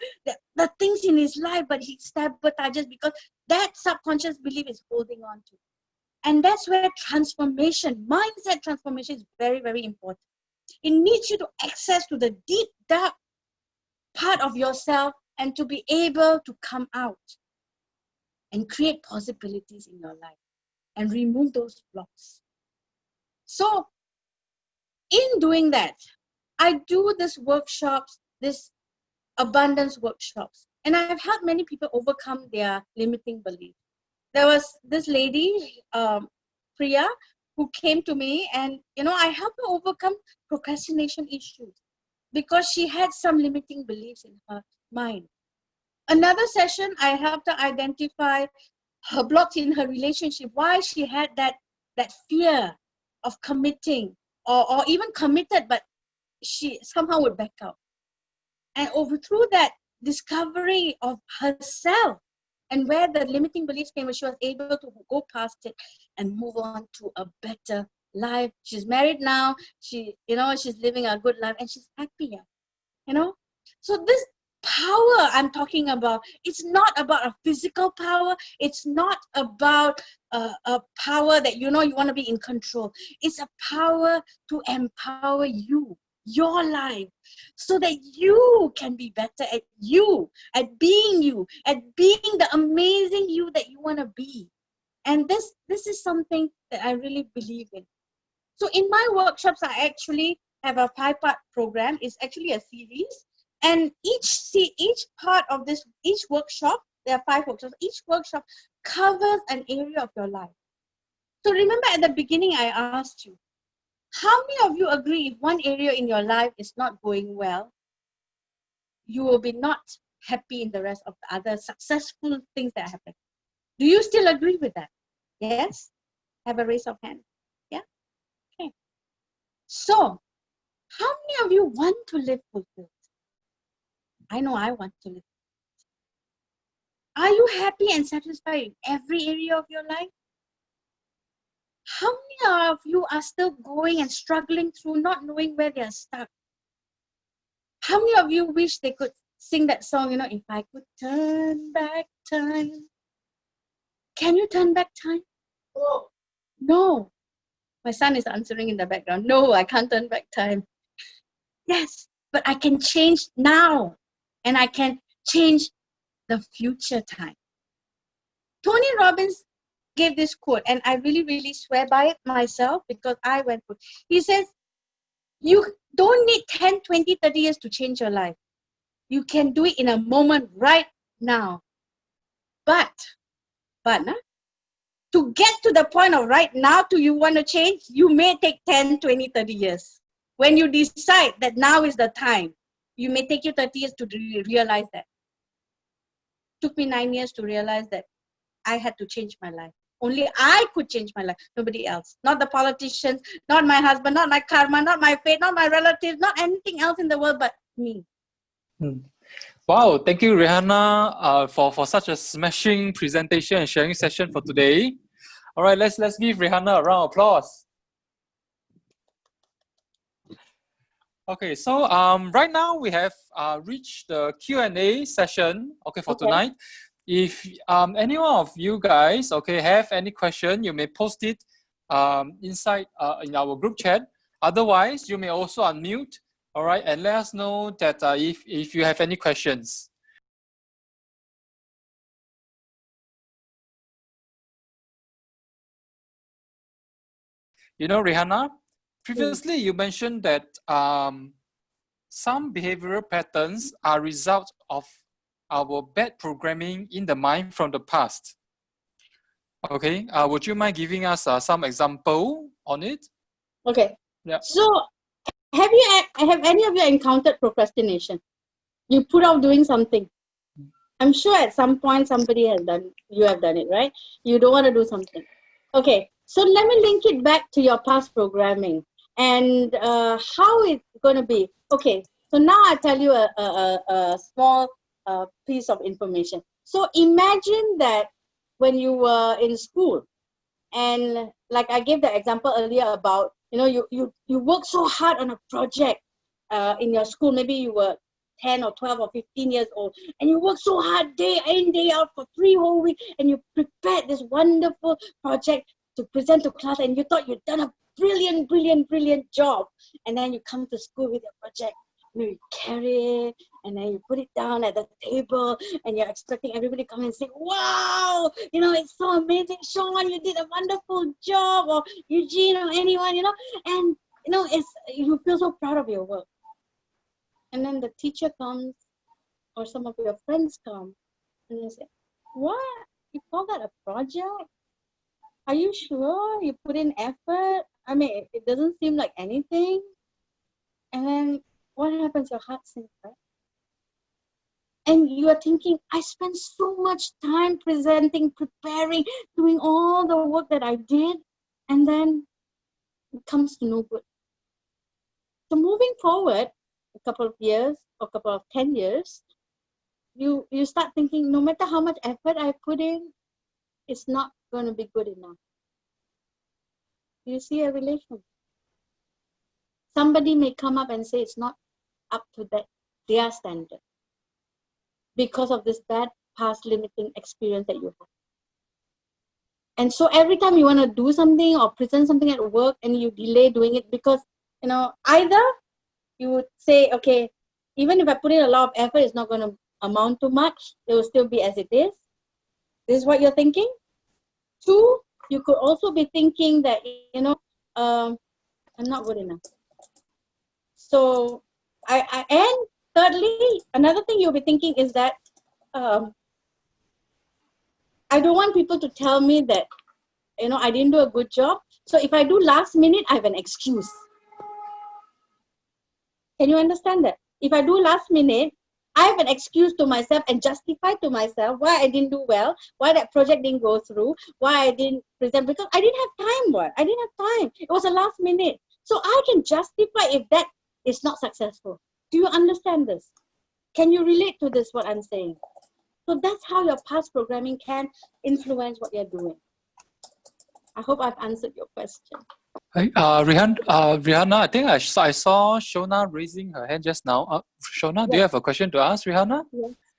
the things in his life, but he sabotages because that subconscious belief is holding on to. And that's where transformation, mindset transformation is very, very important. It needs you to access to the deep, dark part of yourself and to be able to come out and create possibilities in your life and remove those blocks. So in doing that, I do these workshops, this abundance workshops, and I've helped many people overcome their limiting beliefs. There was this lady, Priya, who came to me and, I helped her overcome procrastination issues because she had some limiting beliefs in her mind. Another session, I helped her identify her blocks in her relationship, why she had that fear of committing or even committed, but she somehow would back out. And through that discovery of herself, and where the limiting beliefs came, she was able to go past it and move on to a better life. She's married now. She's living a good life and she's happier. So this power I'm talking about, it's not about a physical power. It's not about a power that you want to be in control. It's a power to empower you, your life, so that you can be better at being the amazing you that you want to be. And this is something that I really believe in. So in my workshops, I actually have a 5-part program. It's actually a series, and each part of each workshop, there are 5 workshops, each workshop covers an area of your life. So remember at the beginning I asked you, how many of you agree if one area in your life is not going well, you will be not happy in the rest of the other successful things that happen? Do you still agree with that? Yes? Have a raise of hand. Yeah? Okay. So, how many of you want to live fulfilled? I know I want to live. Are you happy and satisfied in every area of your life? How many of you are still going and struggling through not knowing where they are stuck? How many of you wish they could sing that song, if I could turn back time? Can you turn back time? No. My son is answering in the background. No, I can't turn back time. Yes, but I can change now. And I can change the future time. Tony Robbins gave this quote, and I really, really swear by it myself because I went through. He says, you don't need 10, 20, 30 years to change your life. You can do it in a moment right now. But to get to the point of right now, do you want to change? You may take 10, 20, 30 years. When you decide that now is the time, you may take you 30 years to realize that. It took me 9 years to realize that I had to change my life. Only I could change my life, nobody else. Not the politicians, not my husband, not my karma, not my fate, not my relatives, not anything else in the world but me. Wow, thank you, Reihana, for such a smashing presentation and sharing session for today. All right, let's give Reihana a round of applause. Okay, so right now we have reached the Q&A session, for tonight. If any one of you guys, have any question, you may post it inside in our group chat. Otherwise, you may also unmute, all right, and let us know that if you have any questions. Reihana, previously you mentioned that some behavioral patterns are result of our bad programming in the mind from the past. Okay, would you mind giving us some example on it? Okay. Yeah. So, have any of you encountered procrastination? You put off doing something, I'm sure at some point somebody has done, you have done it, right? You don't want to do something. Okay, so let me link it back to your past programming and how it's going to be. Okay, so now I tell you a small piece of information. So imagine that when you were in school, and like I gave the example earlier about, you work so hard on a project in your school. Maybe you were 10 or 12 or 15 years old, and you work so hard day in, day out for 3 whole weeks, and you prepared this wonderful project to present to class, and you thought you'd done a brilliant job. And then you come to school with your project, you carry it, and then you put it down at the table, and you're expecting everybody to come and say, wow, it's so amazing, Sean, you did a wonderful job, or Eugene, or anyone, and you feel so proud of your work. And then the teacher comes, or some of your friends come, and they say, what? You call that a project? Are you sure you put in effort? I mean, it doesn't seem like anything. And then what happens? Your heart sinks, right? And you are thinking, I spent so much time presenting, preparing, doing all the work that I did, and then it comes to no good. So moving forward, a couple of years or a couple of 10 years, you start thinking, no matter how much effort I put in, it's not going to be good enough. You see a relation. Somebody may come up and say it's not up to their standard because of this bad past limiting experience that you have. And so every time you want to do something or present something at work and you delay doing it because, either you would say, okay, even if I put in a lot of effort, it's not going to amount to much. It will still be as it is. This is what you're thinking. 2, you could also be thinking that, I'm not good enough. So, and thirdly, another thing you'll be thinking is that I don't want people to tell me that, I didn't do a good job. So if I do last minute, I have an excuse. Can you understand that? If I do last minute, I have an excuse to myself and justify to myself why I didn't do well, why that project didn't go through, why I didn't present, because I didn't have time. I didn't have time. It was a last minute. So I can justify if that is not successful. Do you understand this? Can you relate to this, what I'm saying? So that's how your past programming can influence what you're doing. I hope I've answered your question. Reihana, I think I saw Shona raising her hand just now. Shona, yes. Do you have a question to ask Reihana?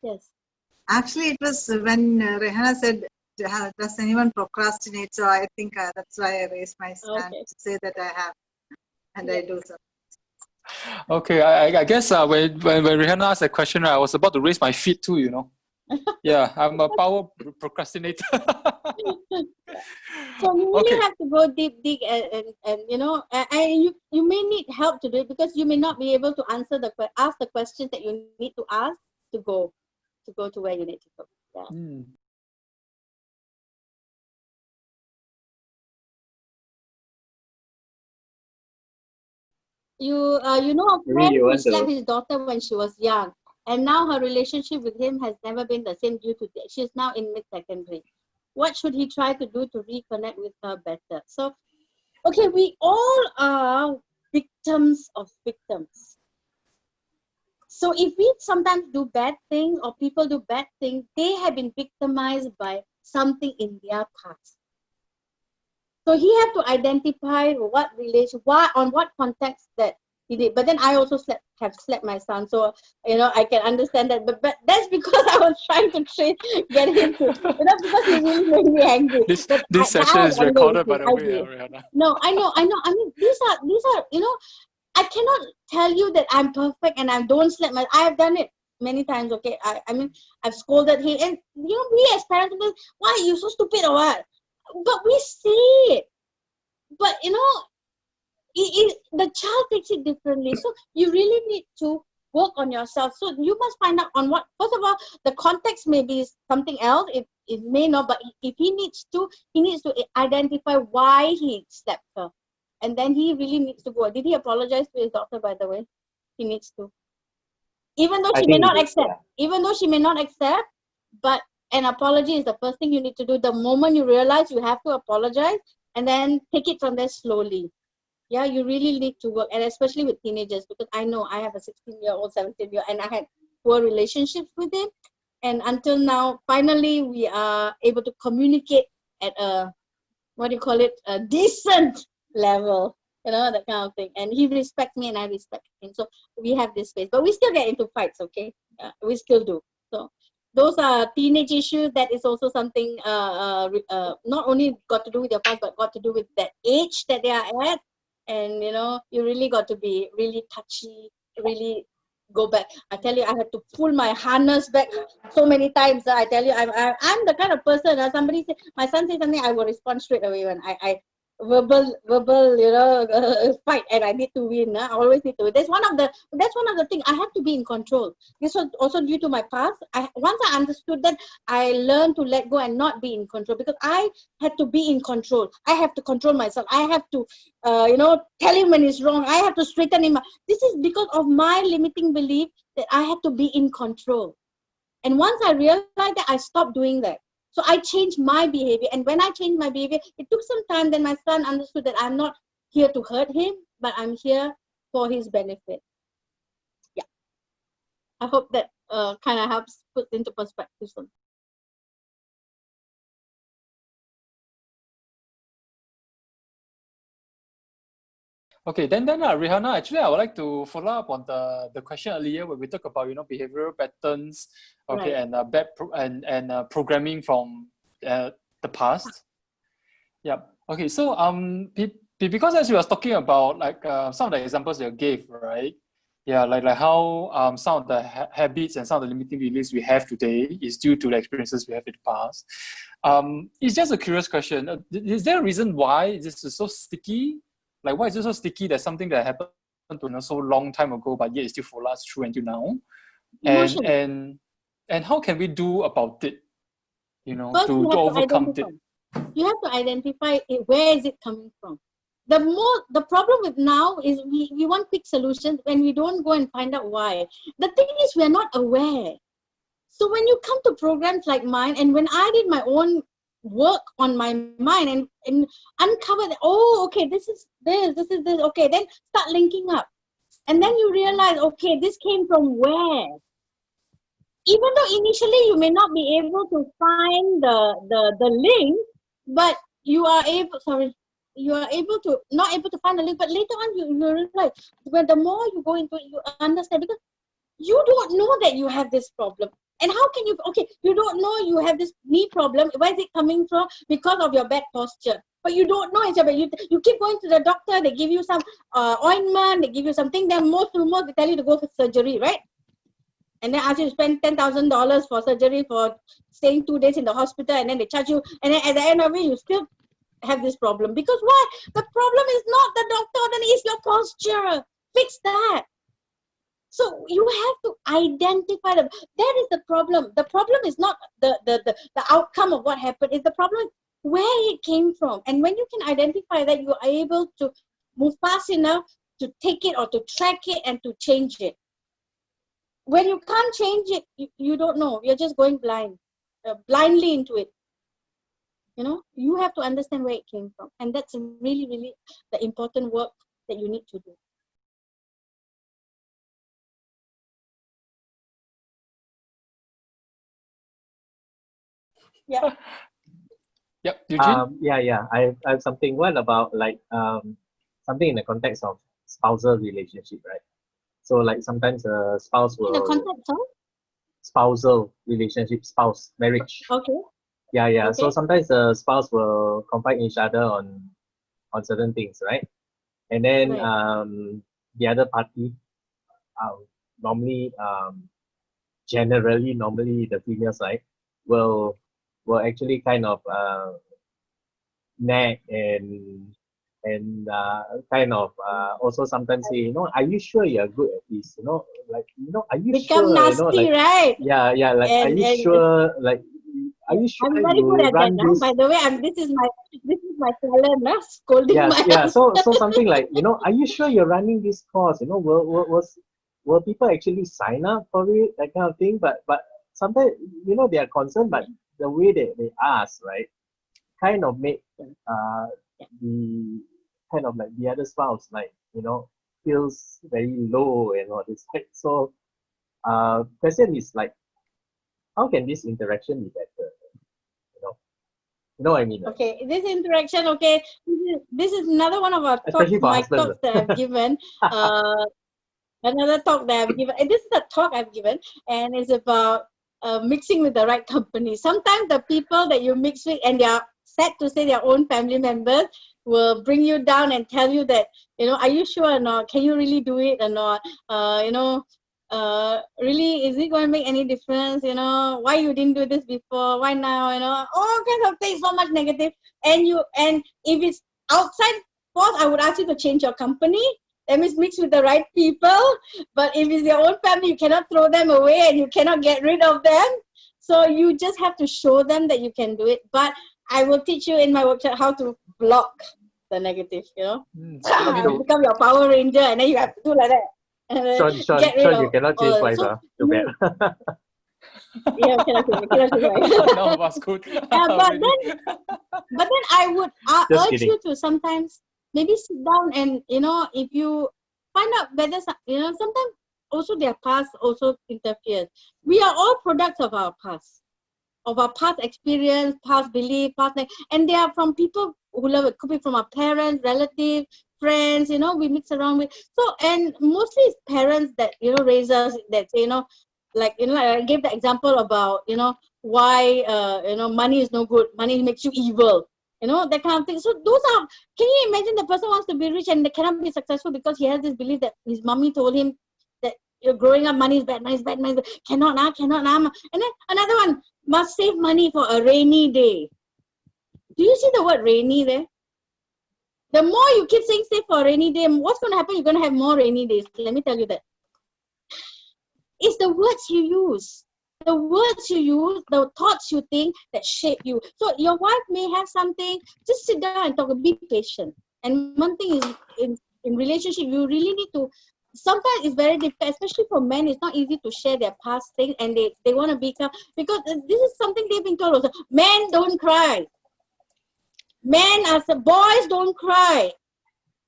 Yes. Actually, it was when Reihana said, does anyone procrastinate? So I think that's why I raised my hand to say that I have, and I do so. Okay, I guess when Reihana asked that question, I was about to raise my feet too, Yeah, I'm a power procrastinator. So you really have to go deep and you may need help to do it because you may not be able to ask the questions that you need to ask to go to where you need to go. Yeah. You know a friend who slapped his daughter when she was young, and now her relationship with him has never been the same due to that. She's now in mid-secondary. What should he try to do to reconnect with her better? So, okay, we all are victims of victims. So if we sometimes do bad things or people do bad things, they have been victimized by something in their past. So he had to identify what relation, on what context that he did. But then I also have slept my son, so I can understand that. But that's because I was trying to get him to, because he really made me angry. This session is recorded, by the way, Reihana. No, I know. I mean, these are I cannot tell you that I'm perfect and I don't slap my. I have done it many times. Okay, I mean, I've scolded him, and we as parents, why are you so stupid or what? But we see it. But the child takes it differently. So you really need to work on yourself. So you must find out on what. First of all, the context may be something else. It may not. But if he needs to identify why he slapped her, and then he really needs to go. Did he apologize to his daughter? By the way, he needs to. Even though she may not accept. Even though she may not accept. But an apology is the first thing you need to do. The moment you realize you have to apologize, and then take it from there slowly. Yeah, you really need to work, and especially with teenagers, because I know I have a 16-year-old, 17-year-old, and I had poor relationships with him. And until now, finally, we are able to communicate at a, what do you call it, a decent level, that kind of thing. And he respects me and I respect him. So we have this space, but we still get into fights, okay? We still do. So those are teenage issues. That is also something not only got to do with your past, but got to do with that age that they are at. And you really got to be really touchy, really go back. I tell you, I had to pull my harness back so many times. I tell you, I'm the kind of person. Somebody say, my son says something, I will respond straight away when I verbal fight, and I need to win. I always need to win. That's one of the things. I have to be in control. This was also due to my past. Once I understood that, I learned to let go and not be in control, because I had to be in control. I have to control myself. I have to tell him when he's wrong. I have to straighten him up. This is because of my limiting belief that I have to be in control. And once I realized that, I stopped doing that. So I changed my behavior. And when I changed my behavior, it took some time. Then my son understood that I'm not here to hurt him, but I'm here for his benefit. Yeah. I hope that kind of helps put into perspective something. Okay, then Reihana, actually I would like to follow up on the question earlier where we talk about behavioral patterns, okay, right. and programming from the past. Yeah. Okay. So because as you were talking about like some of the examples you gave, right? Yeah, like how some of the habits and some of the limiting beliefs we have today is due to the experiences we have in the past. It's just a curious question. Is there a reason why this is so sticky? Like, why is it so sticky that something that happened to so long time ago, but yet it still follows us through until now? And how can we do about it? First, to overcome it. You have to identify where is it coming from. The problem with now is we want quick solutions when we don't go and find out why. The thing is, we're not aware. So when you come to programs like mine, and when I did my own work on my mind and uncover that, okay, this is this, okay, then start linking up. And then you realize, okay, this came from where? Even though initially you may not be able to find the link, but you are able to not able to find the link, but later on you realize, when the more you go into it, you understand, because you don't know that you have this problem. And how can you, you don't know you have this knee problem. Where is it coming from? Because of your bad posture. But you don't know it. You keep going to the doctor, they give you some ointment, they give you something, then most they tell you to go for surgery, right? And then ask you to spend $10,000 for surgery, for staying 2 days in the hospital, and then they charge you. And then at the end of it, you still have this problem. Because why? The problem is not the doctor, then it's your posture. Fix that. So you have to identify them. That is the problem. The problem is not the outcome of what happened. It's the problem where it came from. And when you can identify that, you are able to move fast enough to take it or to track it and to change it. When you can't change it, you don't know. You're just going blindly into it. You have to understand where it came from. And that's really, really the important work that you need to do. Yeah. Yep. Eugene? Yeah. I have something. What about something in the context of spousal relationship, right? So like sometimes a spouse will. In the context of? Spousal relationship, marriage. Okay. Yeah. Okay. So sometimes the spouse will confide each other on certain things, right? And then the other party, normally the female side will actually kind of nag and kind of also sometimes say, are you sure you're good at this? Are you become sure? Nasty, right? Yeah. Like, are you sure? Like, are you sure? I'm very good at that. By the way, this is my talent, scolding my. Yeah. So something like, are you sure you're running this course? Will people actually sign up for it? That kind of thing. But sometimes, you know, they are concerned, but the way they ask, right, kind of make the kind of like the other spouse, like, you know, feels very low and all this. Right? So, question is like, how can this interaction be better? You know what I mean? Right? Okay, this interaction, okay, this is another one of our talks, Especially for my husbands. talks that I've given. Another talk that I've given. This is a talk I've given, and it's about mixing with the right company. Sometimes the people that you mix with, and they are sad to say their own family members, will bring you down and tell you that, you know, are you sure or not? Can you really do it or not? You know, really, is it going to make any difference? You know, why you didn't do this before? Why now? You know, all kinds of things, so much negative. And if it's outside force, I would ask you to change your company. That means mix with the right people. But if it's your own family, you cannot throw them away and you cannot get rid of them. So you just have to show them that you can do it. But I will teach you in my workshop how to block the negative, you know. Become your Power Ranger, and then you have to do like that. Sean, you cannot change wife, too bad. Yeah, cannot change wife. No, was good. Yeah, but then I would urge you to sometimes maybe sit down and, you know, if you find out whether, you know, sometimes also their past also interferes. We are all products of our past experience, past belief, and they are from people who love it. Could be from our parents, relatives, friends, you know, we mix around with. So, and mostly it's parents that, you know, raise us, that say, you know, like, you know, I gave the example about, you know, why, you know, money is no good, money makes you evil, you know, that kind of thing. So those are, can you imagine the person wants to be rich and they cannot be successful because he has this belief that his mommy told him that, you're growing up, money is bad, money is bad, money is bad. Cannot. And then another one, must save money for a rainy day. Do you see the word rainy there? The more you keep saying save for a rainy day, what's going to happen? You're going to have more rainy days. Let me tell you that. It's the words you use. The words you use, the thoughts you think that shape you. So your wife may have something, just sit down and talk, be patient. And one thing is, in relationship, you really need to, sometimes it's very difficult, especially for men, it's not easy to share their past things, and they want to become, because this is something they've been told also, men don't cry. Men as boys don't cry.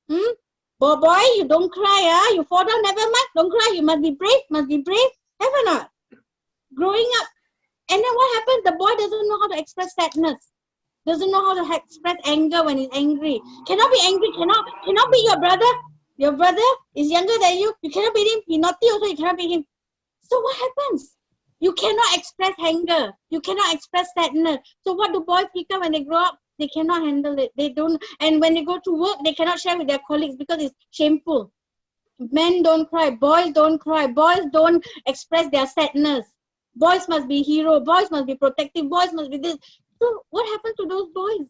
Boy, you don't cry, you fall down, never mind, don't cry, you must be brave, have or not? Growing up, and then what happens? The boy doesn't know how to express sadness, doesn't know how to express anger when he's angry. Cannot be angry, cannot be your brother. Your brother is younger than you, you cannot beat him. He's naughty also, you cannot beat him. So what happens? You cannot express anger, you cannot express sadness. So what do boys become when they grow up? They cannot handle it. They don't, and when they go to work, they cannot share with their colleagues because it's shameful. Men don't cry, boys don't cry, boys don't express their sadness. Boys must be hero, boys must be protective, boys must be this. So what happens to those boys?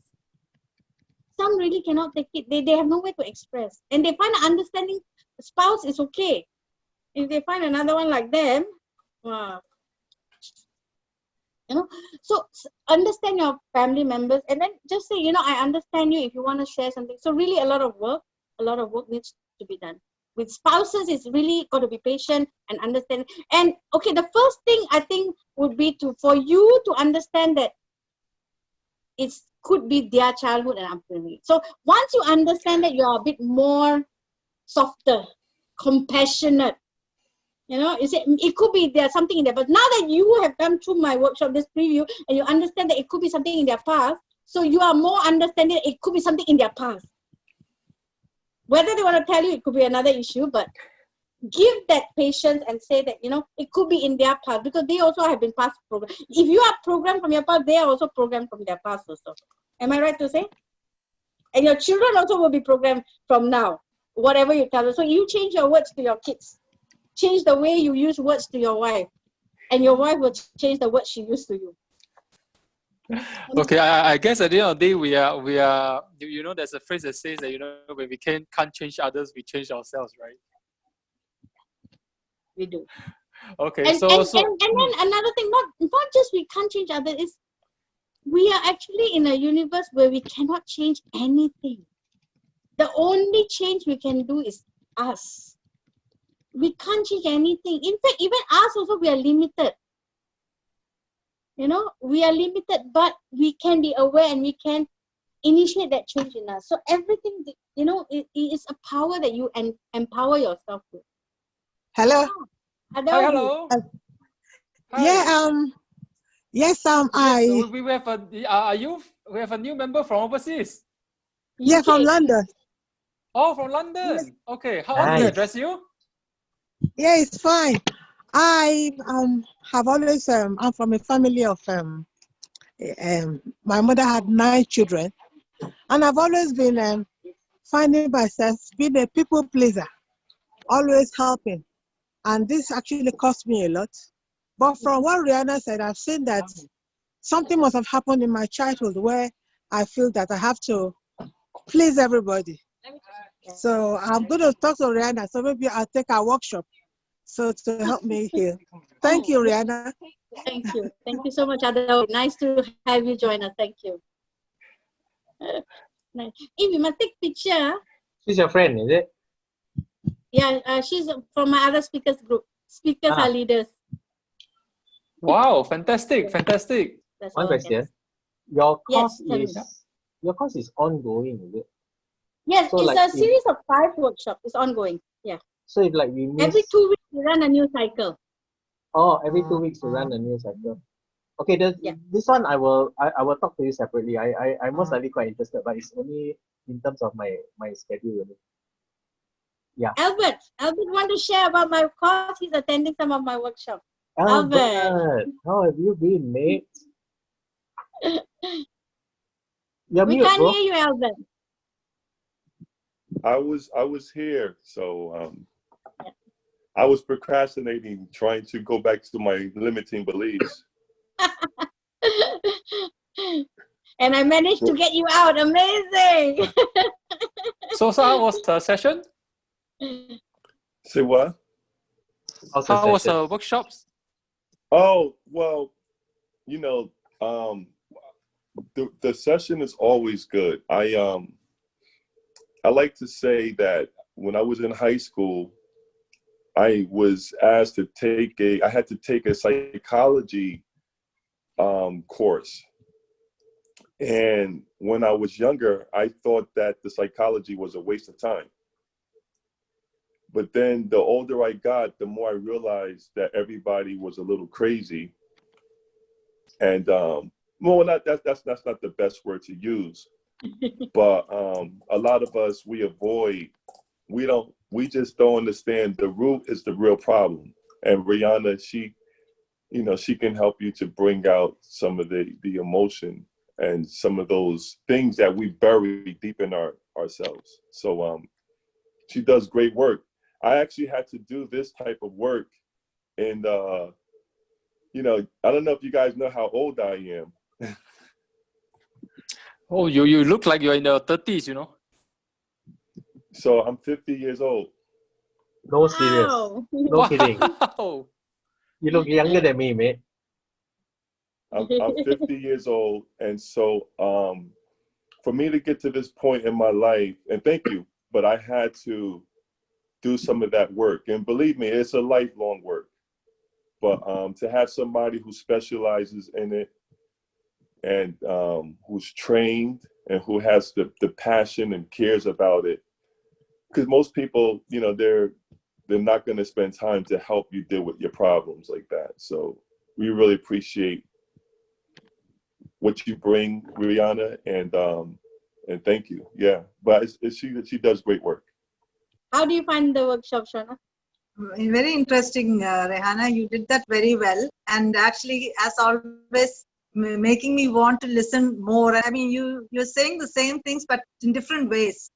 Some really cannot take it. They have no way to express. And they find an understanding spouse is okay. If they find another one like them, you know, so understand your family members and then just say, you know, I understand you if you want to share something. So really a lot of work needs to be done. With spouses, it's really got to be patient and understand. And okay, the first thing I think would be for you to understand that it could be their childhood and upbringing. So once you understand that, you're a bit more softer, compassionate. You know, it could be there's something in there. But now that you have gone through my workshop, this preview, and you understand that it could be something in their past, so you are more understanding it could be something in their past. Whether they want to tell you, it could be another issue, but give that patience and say that, you know, it could be in their past because they also have been past programmed. If you are programmed from your past, they are also programmed from their past also. Am I right to say? And your children also will be programmed from now, whatever you tell them. So you change your words to your kids. Change the way you use words to your wife, and your wife will change the words she used to you. Okay, I guess at the end of the day, we are. You know, there's a phrase that says that, you know, when we can't change others, we change ourselves, right? We do. Okay, and then another thing, not just we can't change others, is we are actually in a universe where we cannot change anything. The only change we can do is us. We can't change anything. In fact, even us also, we are limited. You know, we are limited, but we can be aware and we can initiate that change in us. So everything, you know, it is a power that you empower yourself with. Hello. Hi, Adele, hello. Hi. Yeah. Yes. Yes, I. we have a we have a new member from overseas. Yeah, UK. from London. Oh, from London. Okay, how do we Nice. address you? Yeah, it's fine. I have always I'm from a family of my mother had 9 children, and I've always been finding myself being a people pleaser, always helping, and this actually cost me a lot. But from what Reihana said, I've seen that something must have happened in my childhood where I feel that I have to please everybody. So I'm going to talk to Reihana, so maybe I'll take a workshop so to help me heal. Thank you, Reihana. Thank you. Thank you so much, Adele. Nice to have you join us. Thank you. Nice. Hey, we must take picture. She's your friend, is it? Yeah, she's from my other speakers group. Speakers are leaders. Wow, fantastic, fantastic. That's One all I can question. say. Your Yes, course tell me. is your course is ongoing, is it? Yes, So it's like a if, series of 5 workshops. It's ongoing. Yeah. so if like we miss Every 2 weeks we run a new cycle. every 2 weeks to run a new cycle. Okay, Yeah. this one I will talk to you separately. I'm most likely quite interested, but it's only in terms of my schedule. Only. Yeah. Albert want to share about my course. He's attending some of my workshops. Albert. How have you been, mate? You're We mute, can't bro. hear you, Albert. I was here, so I was procrastinating, trying to go back to my limiting beliefs. And I managed to get you out. Amazing. So how was the session? Say what? How was the workshops? Oh, well, you know, the session is always good. I like to say that when I was in high school, I was asked to I had to take a psychology course. And when I was younger, I thought that the psychology was a waste of time. But then the older I got, the more I realized that everybody was a little crazy. And well, that's not the best word to use. But a lot of us, we just don't understand the root is the real problem. And Reihana, she can help you to bring out some of the emotion and some of those things that we bury deep in ourselves. So she does great work. I actually had to do this type of work, and I don't know if you guys know how old I am. Oh, you look like you're in your 30s, you know. So I'm 50 years old. No serious. Wow. No kidding. Wow. You look younger than me, mate. I'm 50 years old, and so for me to get to this point in my life, and thank you, but I had to do some of that work, and believe me, it's a lifelong work. But to have somebody who specializes in it and who's trained and who has the passion and cares about it, because most people, they're not going to spend time to help you deal with your problems like that. So we really appreciate what you bring, Reihana, and thank you. Yeah, but she does great work. How do you find the workshop, Shona? Very interesting, Reihana. You did that very well, and actually, as always, making me want to listen more. I mean, you're saying the same things, but in different ways.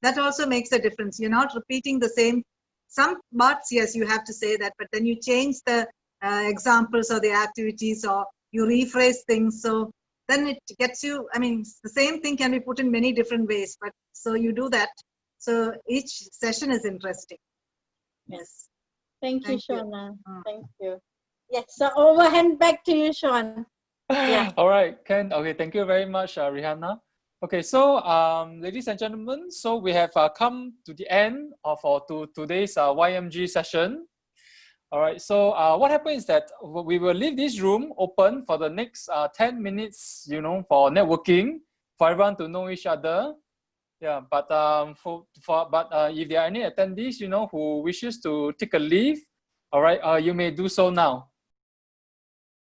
That also makes a difference. You're not repeating the same. Some parts, yes, you have to say that, but then you change the examples or the activities, or you rephrase things. So then it gets you. I mean, the same thing can be put in many different ways, but so you do that. So each session is interesting. Yes. Thank you, Shona. Thank you. Yes, so overhand back to you, Sean. Yeah. All right, Ken. Okay, thank you very much, Reihana. Okay, so ladies and gentlemen, so we have come to the end of today's YMG session. All right, so what happens is that we will leave this room open for the next 10 minutes, you know, for networking, for everyone to know each other. Yeah, but if there are any attendees, you know, who wishes to take a leave, all right, you may do so now.